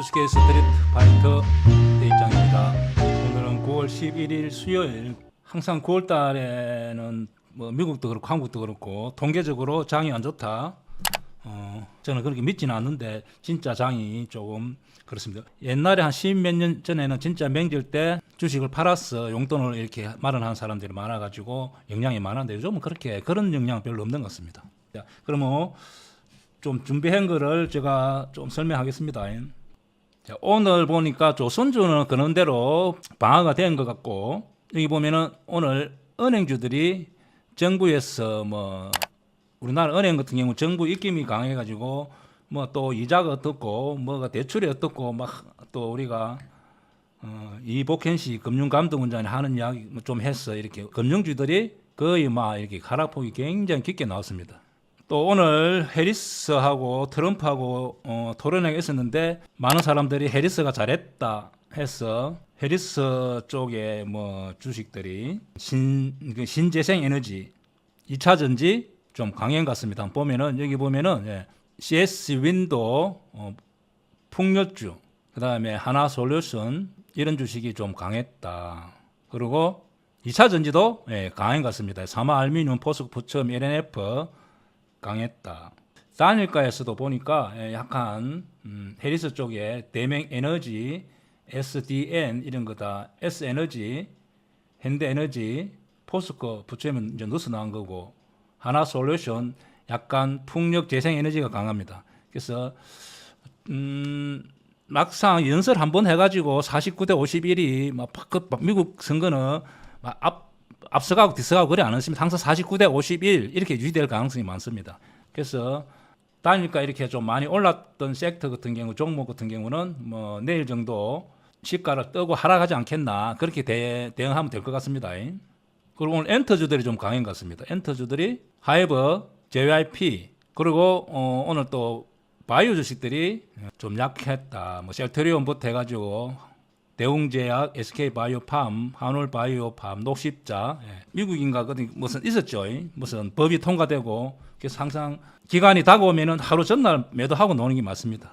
주식의 스트리트 파이터 대입장입니다. 오늘은 9월 11일 수요일. 항상 9월 달에는 뭐 미국도 그렇고 한국도 그렇고 통계적으로 장이 안 좋다. 저는 그렇게 믿지는 않는데 진짜 장이 조금 그렇습니다. 옛날에 한 10몇 년 전에는 진짜 명절 때 주식을 팔아서 용돈을 이렇게 마련하는 사람들이 많아가지고 영향이 많았는데 요즘은 그런 영향 별로 없는 것 같습니다. 자, 그러면 좀 준비한 거를 제가 좀 설명하겠습니다. 자, 오늘 보니까 조선주는 그런 대로 방어가 된 것 같고, 여기 보면은 오늘 은행주들이 정부에서 뭐 우리나라 은행 같은 경우 정부 입김이 강해가지고 뭐 또 이자가 어떻고 뭐가 대출이 어떻고 막 또 우리가 이복현 씨 금융감독원장이 하는 이야기 좀 했어. 이렇게 금융주들이 거의 막 이렇게 하락폭이 굉장히 깊게 나왔습니다. 또 오늘 해리스하고 트럼프하고 토론회가 있었는데 많은 사람들이 해리스가 잘했다 해서 해리스 쪽에 뭐 주식들이 신재생 에너지 2차 전지 좀 강한 것 같습니다. 보면은 여기 보면은 CS 윈도 풍력주 그다음에 하나솔루션 이런 주식이 좀 강했다. 그리고 2차 전지도 강한 것 같습니다. 사마알루미늄, 포스코, 부첨, LNF 강했다. 단일가에서도 보니까 약간 해리스 쪽에 대명 에너지, SDN 이런 거다. S에너지, 현대에너지, 포스코, 부첨은 이제 넣어서 나온 거고 하나솔루션 약간 풍력 재생에너지가 강합니다. 그래서 막상 연설 한번 해가지고 49대 51이 막 미국 선거는 막 앞서가고 뒤서가고 그래 안 했습니다. 항상 49대 51 이렇게 유지될 가능성이 많습니다. 그래서 단일가 이렇게 좀 많이 올랐던 섹터 같은 경우, 종목 같은 경우는 뭐 내일 정도 시가를 뜨고 하락하지 않겠나 그렇게 대응하면 될 것 같습니다. 그리고 오늘 엔터주들이 좀 강한 것 같습니다. 엔터주들이 하이버, JYP 그리고 오늘 또 바이오 주식들이 좀 약했다. 뭐 셀트리온부터 해가지고 대웅제약, SK바이오팜, 한올바이오팜, 녹십자, 미국인가 무슨 있었죠. 무슨 법이 통과되고 그래서 항상 기간이 다가오면은 하루 전날 매도하고 노는 게 맞습니다.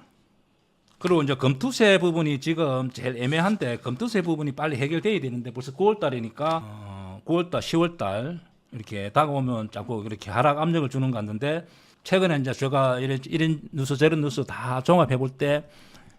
그리고 이제 검투세 부분이 지금 제일 애매한데 검투세 부분이 빨리 해결돼야 되는데 벌써 9월 달이니까 9월 달, 10월 달 이렇게 다가오면 자꾸 이렇게 하락 압력을 주는 것 같은데 최근에 이제 제가 이런 뉴스 저런 뉴스 다 종합해 볼 때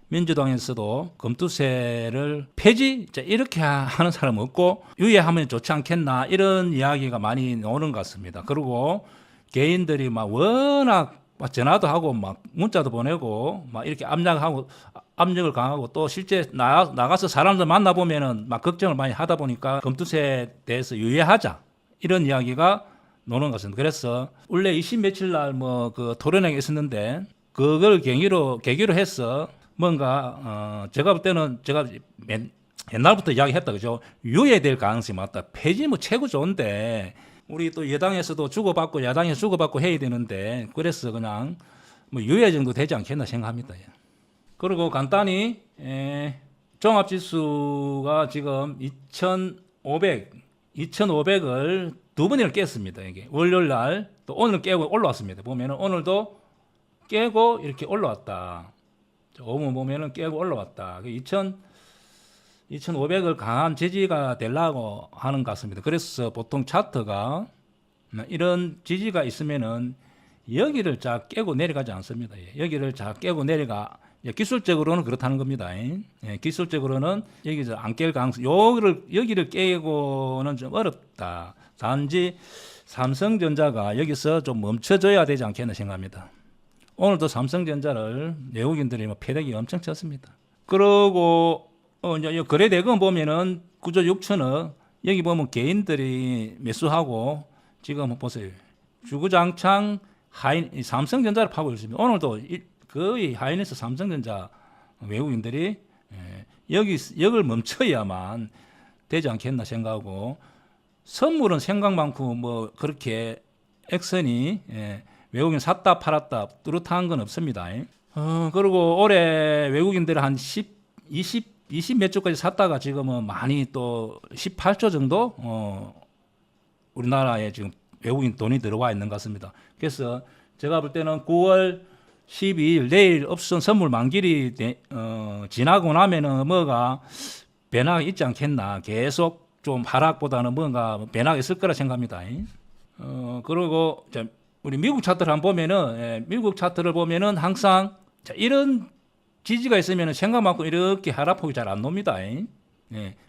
민주당에서도 검투세를 폐지 이렇게 하는 사람 없고 유예하면 좋지 않겠나 이런 이야기가 많이 나오는 것 같습니다. 그리고 개인들이 막 워낙 막 전화도 하고 막 문자도 보내고 막 이렇게 압력을 강하고 또 실제 나가서 사람들 만나 보면은 막 걱정을 많이 하다 보니까 검투세에 대해서 유예하자 이런 이야기가 노는 것 같습니다. 그래서 원래 20 며칠 날 뭐 그 토론회가 있었는데 그걸 계기로 해서 뭔가 제가 볼 때는 제가 옛날부터 이야기했다 그죠. 유예될 가능성이 많다. 폐지 뭐 최고 좋은데 우리 또 여당에서도 주고받고 야당에서 주고받고 해야 되는데 그래서 그냥 뭐 유예 정도 되지 않겠나 생각합니다. 그리고 간단히 종합지수가 지금 2,500을 두 번이나 깼습니다. 이게 월요일 날 또 오늘 깨고 올라왔습니다. 보면은 오늘도 깨고 이렇게 올라왔다. 오늘 보면은 깨고 올라왔다. 2,500을 강한 지지가 되려고 하는 것 같습니다. 그래서 보통 차트가 이런 지지가 있으면은 여기를 잘 깨고 내려가지 않습니다. 여기를 잘 깨고 내려가 기술적으로는 그렇다는 겁니다. 기술적으로는 여기서 안 깰 가능성, 여기를 깨고는 좀 어렵다. 단지 삼성전자가 여기서 좀 멈춰줘야 되지 않겠나 생각합니다. 오늘도 삼성전자를 외국인들이 패대기 엄청 쳤습니다. 그리고 이제 거래대금 보면은 9조 6천억 여기 보면 개인들이 매수하고 지금 보세요. 주구장창 삼성전자를 파고 있습니다. 오늘도 거의 하이닉스 삼성전자 외국인들이 여기를 멈춰야만 되지 않겠나 생각하고 선물은 생각만큼 뭐 그렇게 액선이 외국인 샀다 팔았다 뚜렷한 건 없습니다. 그리고 올해 외국인들 한 20 몇 조까지 샀다가 지금은 많이 또 18조 정도 우리나라에 지금 외국인 돈이 들어와 있는 것 같습니다. 그래서 제가 볼 때는 9월 12일 내일 옵션 선물 만기일이 지나고 나면은 뭐가 변화가 있지 않겠나. 계속 좀 하락보다는 뭔가 변화가 있을 거라 생각합니다. 그리고 우리 미국 차트를 한번 보면은 미국 차트를 보면은 항상 이런 지지가 있으면은 생각만큼 이렇게 하락폭이 잘 안 놉니다.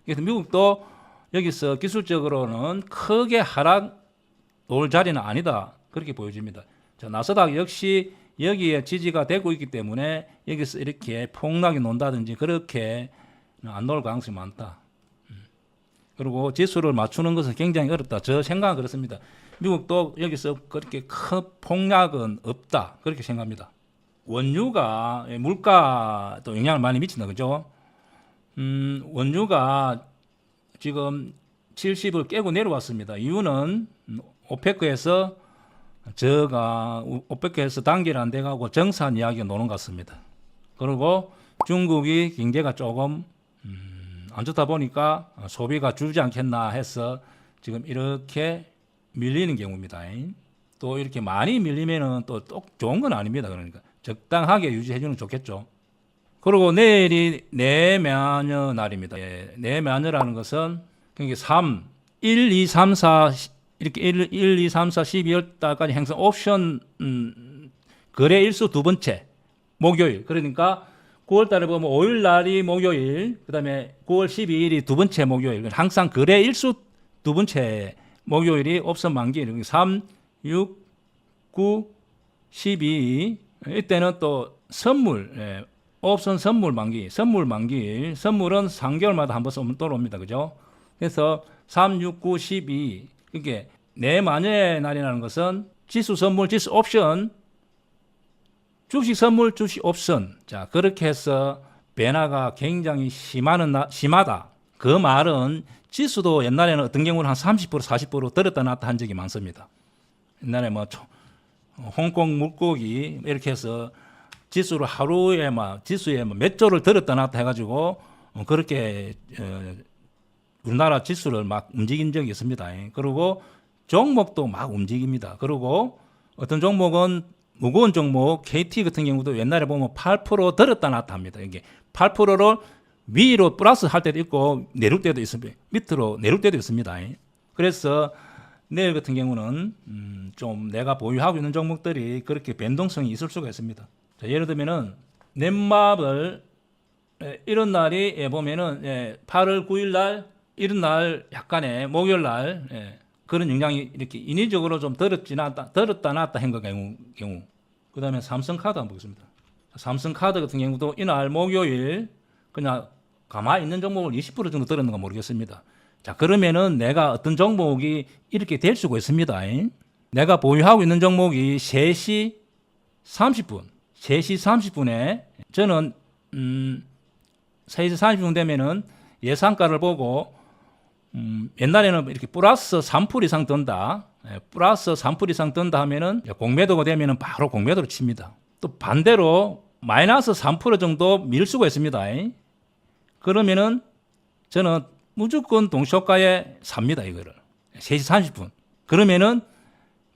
그래서 미국도 여기서 기술적으로는 크게 하락 놓을 자리는 아니다. 그렇게 보여집니다. 자, 나스닥 역시 여기에 지지가 되고 있기 때문에 여기서 이렇게 폭락이 논다든지 그렇게 안 놓을 가능성이 많다. 그리고 지수를 맞추는 것은 굉장히 어렵다. 저 생각은 그렇습니다. 미국도 여기서 그렇게 큰 폭락은 없다. 그렇게 생각합니다. 원유가 물가도 영향을 많이 미친다. 그죠? 원유가 지금 70을 깨고 내려왔습니다. 이유는 오페크에서 오페크에서 단계를 안 돼가고 정산 이야기가 노는 것 같습니다. 그리고 중국이 경제가 조금 안 좋다 보니까 소비가 줄지 않겠나 해서 지금 이렇게 밀리는 경우입니다. 또 이렇게 많이 밀리면은 또 좋은 건 아닙니다. 그러니까 적당하게 유지해주는 좋겠죠. 그리고 내일이 내면여 날입니다. 내면여라는 것은 그러니까 1, 2, 3, 4 이렇게 1, 2, 3, 4, 12월 달까지 행성 옵션 거래 일수 두 번째 목요일. 그러니까 9월 달에 보면 5일 날이 목요일, 그 다음에 9월 12일이 두 번째 목요일. 항상 거래 일수 두 번째 목요일이 옵션 만기일. 3, 6, 9, 12. 이때는 또 선물, 옵션 선물 만기일. 선물은 3개월마다 한 번씩 돌아옵니다. 그죠? 그래서 3, 6, 9, 12. 이게 내만여의 날이라는 것은 지수 선물, 지수 옵션, 주식 선물, 주식 옵션. 자, 그렇게 해서 변화가 굉장히 심하다. 그 말은 지수도 옛날에는 어떤 경우는 한 30%, 40% 들었다 놨다 한 적이 많습니다. 옛날에 홍콩 물고기 이렇게 해서 지수를 하루에 지수에 몇 조를 들었다 놨다 해가지고 그렇게 우리나라 지수를 막 움직인 적이 있습니다. 그리고 종목도 막 움직입니다. 그리고 어떤 종목은 무거운 종목 KT 같은 경우도 옛날에 보면 8% 들었다 놨다 합니다. 이게 8%를 위로 플러스 할 때도 있고 내릴 때도 있습니다. 밑으로 내릴 때도 있습니다. 그래서 내일 같은 경우는 좀 내가 보유하고 있는 종목들이 그렇게 변동성이 있을 수가 있습니다. 자, 예를 들면은 넷마블 이런 날이 보면은 8월 9일 날 이런 날 약간의 목요일 날 그런 영향이 이렇게 인위적으로 좀 들었다 놨다 한 경우. 그 다음에 삼성카드 한번 보겠습니다. 삼성카드 같은 경우도 이날 목요일 그냥 가만히 있는 종목을 20% 정도 들었는가 모르겠습니다. 자, 그러면은 내가 어떤 종목이 이렇게 될 수가 있습니다. 내가 보유하고 있는 종목이 3시 30분에 저는 3시 30분 되면은 예상가를 보고 옛날에는 이렇게 플러스 3% 이상 든다. 플러스 3% 이상 든다 하면은 공매도가 되면은 바로 공매도로 칩니다. 또 반대로 마이너스 3% 정도 밀 수가 있습니다. 그러면은 저는 무조건 동시효과에 삽니다. 이거를 3시 30분. 그러면은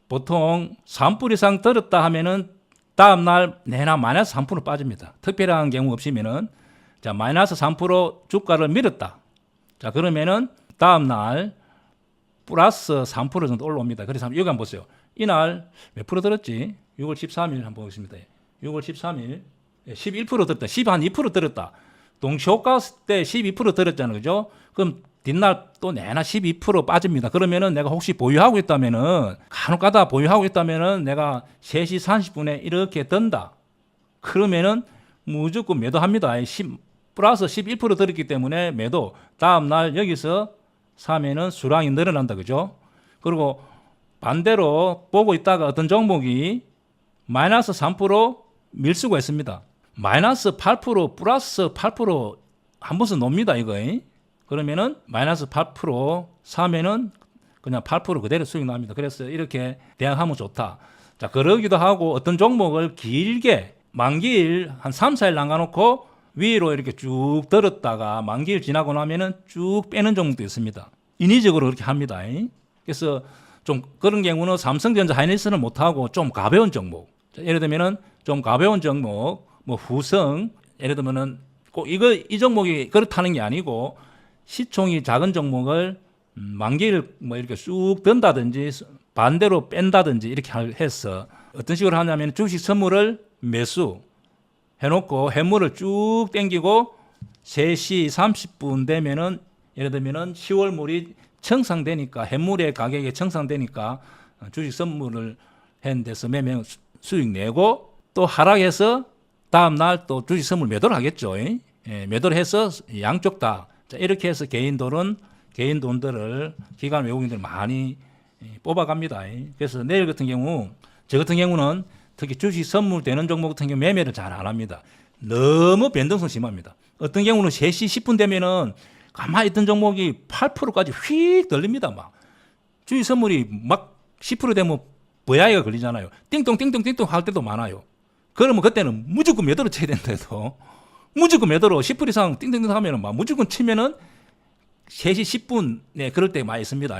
보통 3% 이상 들었다 하면은 다음날 내나 마이너스 3% 빠집니다. 특별한 경우 없이면은 자 마이너스 3% 주가를 밀었다. 자 그러면은 다음날 플러스 3% 정도 올라옵니다. 그래서 여기 한번 보세요. 이날 몇 프로 들었지? 6월 13일 한번 보겠습니다. 6월 13일 11% 들었다. 12% 들었다. 동시효과 때 12% 들었잖아요. 그죠? 그럼 뒷날 또 내나 12% 빠집니다. 그러면은 내가 혹시 보유하고 있다면은 간혹가다 보유하고 있다면은 내가 3시 30분에 이렇게 든다. 그러면은 무조건 매도합니다. 플러스 11% 들었기 때문에 매도. 다음날 여기서 사면은 수량이 늘어난다. 그죠? 그리고 반대로 보고 있다가 어떤 종목이 마이너스 3% 밀 수가 있습니다. 마이너스 8% 플러스 8%한 번씩 놉니다. 이거. 그러면은 마이너스 8% 사면은 그냥 8% 그대로 수익 납니다. 그래서 이렇게 대응하면 좋다. 자, 그러기도 하고 어떤 종목을 길게 만기일 한 3, 4일 남겨놓고 위로 이렇게 쭉 들었다가 만기일 지나고 나면은 쭉 빼는 종목도 있습니다. 인위적으로 그렇게 합니다. 그래서 좀 그런 경우는 삼성전자 하이닉스는 못하고 좀 가벼운 종목. 예를 들면은 좀 가벼운 종목, 뭐 후성, 예를 들면은 꼭 이 종목이 그렇다는 게 아니고 시총이 작은 종목을 만기를 뭐 이렇게 쑥 든다든지 반대로 뺀다든지 이렇게 해서 어떤 식으로 하냐면 주식 선물을 매수 해놓고 해물을 쭉 땡기고 3시 30분 되면은 예를 들면은 10월 물이 청산되니까 해물의 가격이 청산되니까 주식 선물을 했는 데서 매매 수익 내고 또 하락해서 다음 날 또 주식 선물 매도를 하겠죠. 예, 매도를 해서 양쪽 다 이렇게 해서 개인 돈들을 기관 외국인들 많이 뽑아갑니다. 그래서 내일 같은 경우 저 같은 경우는 특히 주식 선물 되는 종목 같은 경우 매매를 잘 안 합니다. 너무 변동성 심합니다. 어떤 경우는 3시 10분 되면은 가만히 있던 종목이 8%까지 휙 들립니다. 막 주식 선물이 막 10% 되면 버야이가 걸리잖아요. 띵동 할 때도 많아요. 그러면 그때는 무조건 매도를 쳐야 된다해도 무조건 매도로 10% 이상 띵띵띵 하면은 막 무조건 치면은 3시 10분에 그럴 때 많이 있습니다.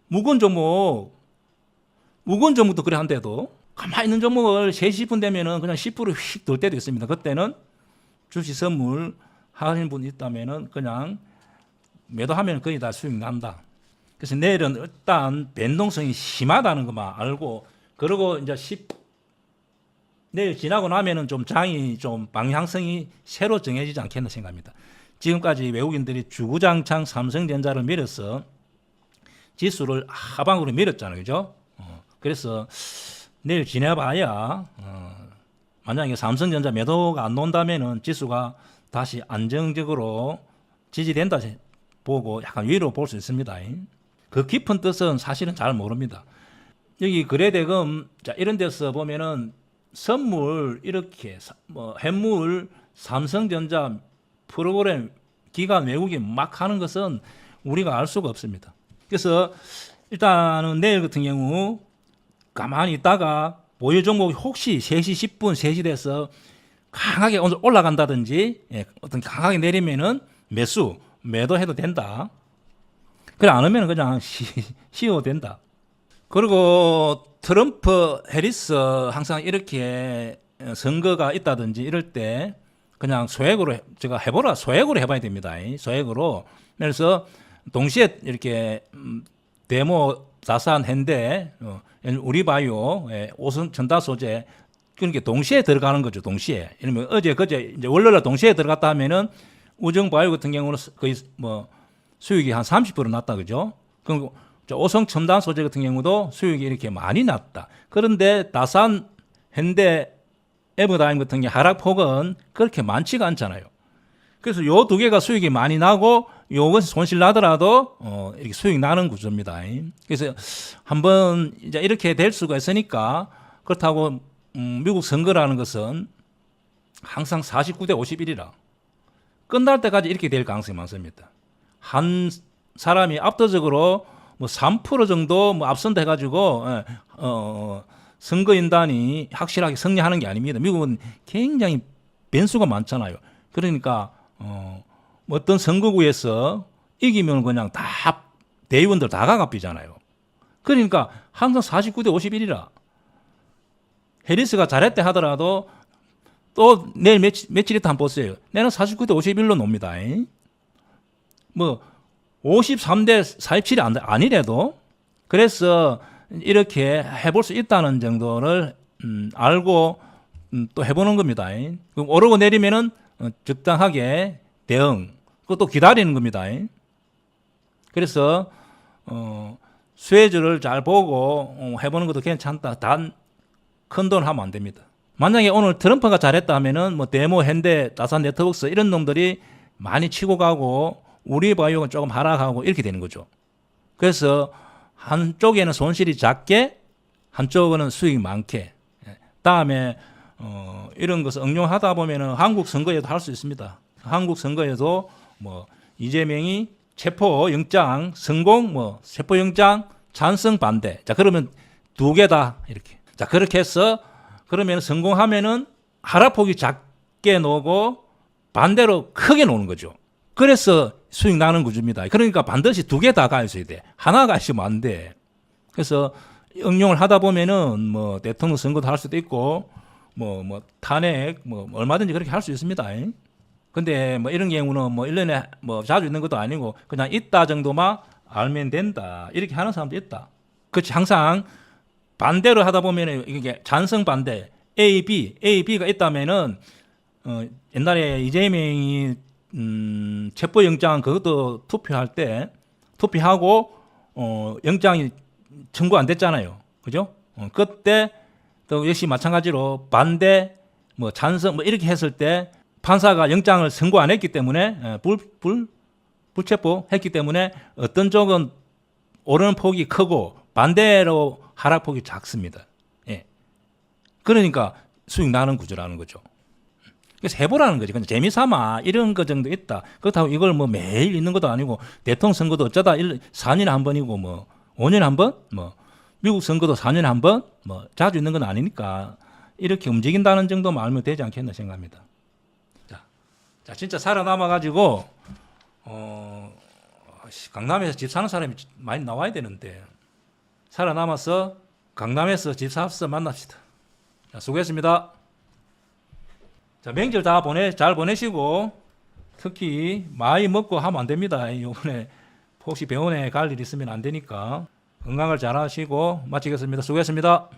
무거운 종목도 그래 한데도 가만히 있는 종목을 3시 10분 되면은 그냥 10%휙 돌 때도 있습니다. 그때는 주식 선물 하는 분 있다면은 그냥 매도하면 거의 다 수익 난다. 그래서 내일은 일단 변동성이 심하다는 것만 알고 그리고 이제 내일 지나고 나면은 좀 장이 좀 방향성이 새로 정해지지 않겠나 생각합니다. 지금까지 외국인들이 주구장창 삼성전자를 밀어서 지수를 하방으로 밀었잖아요. 그죠? 그래서 내일 지내봐야 만약에 삼성전자 매도가 안 논다면은 지수가 다시 안정적으로 지지된다 보고 약간 위로 볼 수 있습니다. 그 깊은 뜻은 사실은 잘 모릅니다. 여기 거래대금 이런 데서 보면은 선물 이렇게 뭐 해물 삼성전자 프로그램 기관 외국인 막 하는 것은 우리가 알 수가 없습니다. 그래서 일단은 내일 같은 경우 가만히 있다가 보유 종목이 혹시 3시 10분 3시 돼서 강하게 오늘 올라간다든지 어떤 강하게 내리면은 매도해도 된다. 그래 안 하면 그냥 쉬어도 된다. 그리고 트럼프, 해리스 항상 이렇게 선거가 있다든지 이럴 때 그냥 소액으로 제가 소액으로 해봐야 됩니다. 소액으로. 그래서 동시에 이렇게 데모 자산 현대 우리바이오 오성 전다 소재 그러니까 동시에 들어가는 거죠. 동시에. 이러면 어제 그제 이제 월요일 동시에 들어갔다 하면은 우정바이오 같은 경우는 거의 뭐 수익이 한 30% 났다 그죠? 그리고 오성 첨단 소재 같은 경우도 수익이 이렇게 많이 났다. 그런데 다산 현대 에버다임 같은 게 하락폭은 그렇게 많지가 않잖아요. 그래서 요 두 개가 수익이 많이 나고 요것이 손실 나더라도 이렇게 수익 나는 구조입니다. 그래서 한번 이제 이렇게 될 수가 있으니까 그렇다고 미국 선거라는 것은 항상 49대 51이라 끝날 때까지 이렇게 될 가능성이 많습니다. 한 사람이 압도적으로 뭐 3% 정도 뭐 앞선다 해가지고 선거인단이 확실하게 승리하는 게 아닙니다. 미국은 굉장히 변수가 많잖아요. 그러니까 어떤 선거구에서 이기면 그냥 다 대의원들 다 가갑이잖아요. 그러니까 항상 49대 51이라 해리스가 잘했대 하더라도 또 내일 며칠 있다 한번 보세요. 내는 49대 51로 놉니다. 뭐 53대 47이 아니래도 그래서 이렇게 해볼 수 있다는 정도를 알고 또 해보는 겁니다. 그럼 오르고 내리면은 적당하게 대응 그것도 기다리는 겁니다. 그래서 수혜주를 잘 보고 해보는 것도 괜찮다. 단 큰 돈 하면 안 됩니다. 만약에 오늘 트럼프가 잘했다 하면은 뭐 데모, 현대, 다산 네트워크스 이런 놈들이 많이 치고 가고 우리 바이오가 조금 하락하고 이렇게 되는 거죠. 그래서 한쪽에는 손실이 작게 한쪽은 수익이 많게 다음에 이런 것을 응용하다 보면은 한국 선거에도 할 수 있습니다. 한국 선거에도 뭐 이재명이 체포영장 성공 뭐 체포영장 찬성 반대 자 그러면 두 개 다 이렇게 자 그렇게 해서 그러면 성공하면은 하락폭이 작게 놓고 반대로 크게 놓는 거죠. 그래서 수익 나는 구조입니다. 그러니까 반드시 두 개 다 가있어야 돼. 하나가 있으면 안 돼. 그래서 응용을 하다 보면은 뭐 대통령 선거도 할 수도 있고 뭐 탄핵 뭐 얼마든지 그렇게 할 수 있습니다. 근데 뭐 이런 경우는 뭐 1년에 뭐 자주 있는 것도 아니고 그냥 있다 정도만 알면 된다. 이렇게 하는 사람도 있다. 그렇지. 항상 반대로 하다 보면 이게 잔성 반대 A, B가 있다면은 옛날에 이재명이 체포영장 그것도 투표할 때 투표하고 영장이 청구 안 됐잖아요. 그죠? 그때 또 역시 마찬가지로 반대 뭐 찬성 뭐 이렇게 했을 때 판사가 영장을 선고 안 했기 때문에 불체포 했기 때문에 어떤 쪽은 오르는 폭이 크고 반대로 하락폭이 작습니다. 예. 그러니까 수익 나는 구조라는 거죠. 그래서 해보라는 거지. 그냥 재미삼아 이런 거 정도 있다. 그렇다고 이걸 뭐 매일 있는 것도 아니고 대통령 선거도 어쩌다 4년에 한 번이고 뭐 5년에 한 번, 뭐 미국 선거도 4년에 한 번, 뭐 자주 있는 건 아니니까 이렇게 움직인다는 정도만 알면 되지 않겠나 생각합니다. 자 진짜 살아남아가지고 강남에서 집 사는 사람이 많이 나와야 되는데 살아남아서 강남에서 집 사서 만납시다. 자, 수고했습니다. 자, 명절 잘 보내시고 특히 많이 먹고 하면 안 됩니다. 이번에 혹시 병원에 갈 일 있으면 안 되니까 건강을 잘 하시고 마치겠습니다. 수고했습니다.